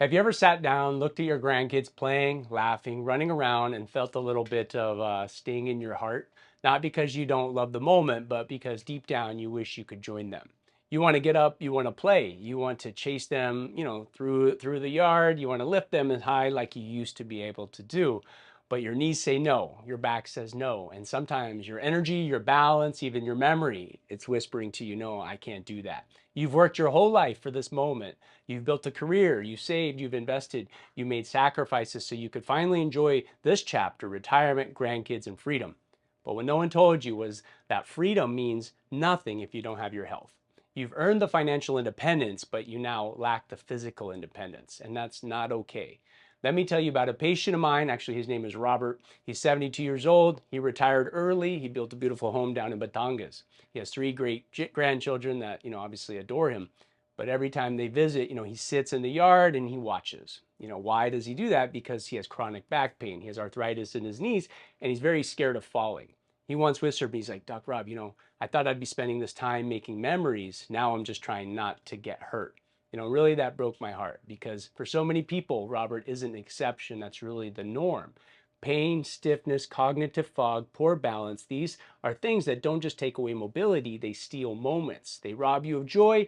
Have you ever sat down, looked at your grandkids playing, laughing, running around, and felt a little bit of sting in your heart? Not because you don't love the moment, but because deep down you wish you could join them. You want to get up, you want to play, you want to chase them, through the yard. You want to lift them as high like you used to be able to do. But your knees say no, your back says no, and sometimes your energy, your balance, even your memory, it's whispering to you, no, I can't do that. You've worked your whole life for this moment. You've built a career, you saved, you've invested, you made sacrifices so you could finally enjoy this chapter, retirement, grandkids, and freedom. But what no one told you was that freedom means nothing if you don't have your health. You've earned the financial independence, but you now lack the physical independence, and that's not okay. Let me tell you about a patient of mine. Actually, his name is Robert. He's 72 years old. He retired early. He built a beautiful home down in Batangas. He has three great grandchildren that, obviously adore him. But every time they visit, he sits in the yard and he watches. Why does he do that? Because he has chronic back pain. He has arthritis in his knees and he's very scared of falling. He once whispered me, he's like, Doc Rob, I thought I'd be spending this time making memories. Now I'm just trying not to get hurt. Really that broke my heart because for so many people, Robert isn't an exception. That's really the norm. Pain, stiffness, cognitive fog, poor balance, these are things that don't just take away mobility, they steal moments. They rob you of joy.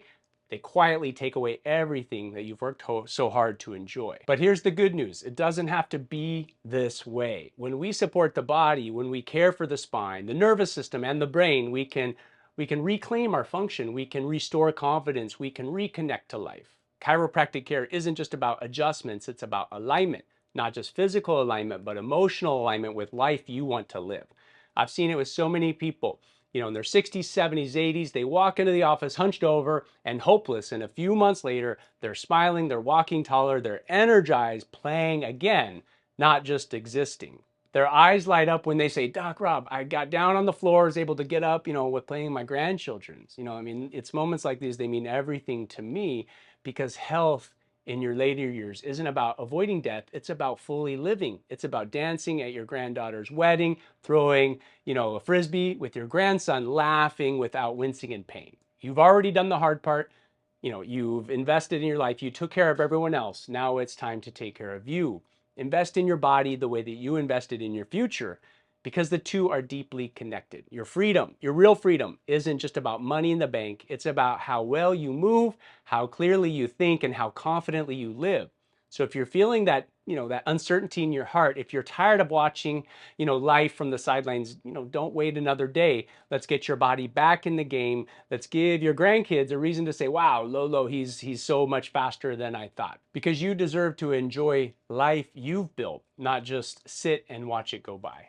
They quietly take away everything that you've worked so hard to enjoy. But here's the good news. It doesn't have to be this way. When we support the body, when we care for the spine, the nervous system, and the brain, we can reclaim our function, we can restore confidence, we can reconnect to life. Chiropractic care isn't just about adjustments, it's about alignment, not just physical alignment, but emotional alignment with life you want to live. I've seen it with so many people, in their 60s, 70s, 80s, they walk into the office hunched over and hopeless, and a few months later, they're smiling, they're walking taller, they're energized, playing again, not just existing. Their eyes light up when they say, Doc Rob, I got down on the floor, was able to get up, with playing my grandchildren's. It's moments like these, they mean everything to me because health in your later years isn't about avoiding death. It's about fully living. It's about dancing at your granddaughter's wedding, throwing, a frisbee with your grandson, laughing without wincing in pain. You've already done the hard part. You've invested in your life. You took care of everyone else. Now it's time to take care of you. Invest in your body the way that you invested in your future because the two are deeply connected. Your freedom, your real freedom, isn't just about money in the bank. It's about how well you move, how clearly you think, and how confidently you live. So if you're feeling that, that uncertainty in your heart, if you're tired of watching, life from the sidelines, don't wait another day. Let's get your body back in the game. Let's give your grandkids a reason to say, wow, Lolo, he's so much faster than I thought. Because you deserve to enjoy life you've built, not just sit and watch it go by.